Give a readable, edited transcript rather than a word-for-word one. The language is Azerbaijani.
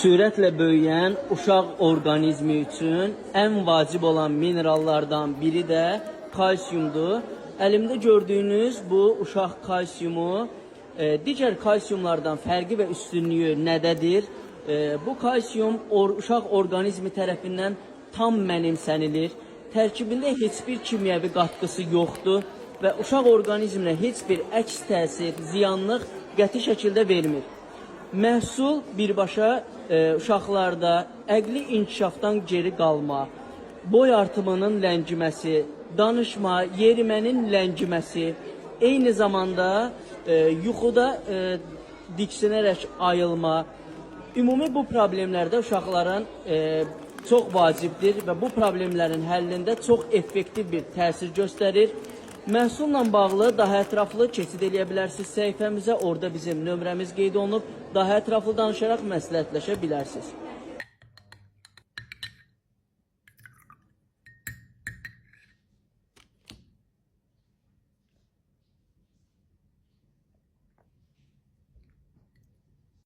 sürətlə böyüyən uşaq orqanizmi üçün ən vacib olan minerallardan biri də kalsiyumdur. Əlimdə gördüyünüz bu uşaq kalsiyumu digər kalsiyumlardan fərqi və üstünlüyü nədədir? Bu kalsiyum uşaq orqanizmi tərəfindən tam mənimsənilir. Tərkibində heç bir kimyəvi qatqısı yoxdur və uşaq orqanizminə heç bir əks təsir, ziyanlıq qəti şəkildə vermir. Məhsul birbaşa uşaqlarda əqli inkişafdan geri qalma, boy artımının ləngiməsi, danışma, yerimənin ləngiməsi, eyni zamanda yuxuda diksinərək ayılma, ümumi bu problemlərdə uşaqların çox vacibdir və bu problemlərin həllində çox effektiv bir təsir göstərir. Məhsulla bağlı daha ətraflı keçid eləyə bilərsiniz səhifəmizə, orada bizim nömrəmiz qeyd olunub, daha ətraflı danışaraq məsləhətləşə bilərsiniz.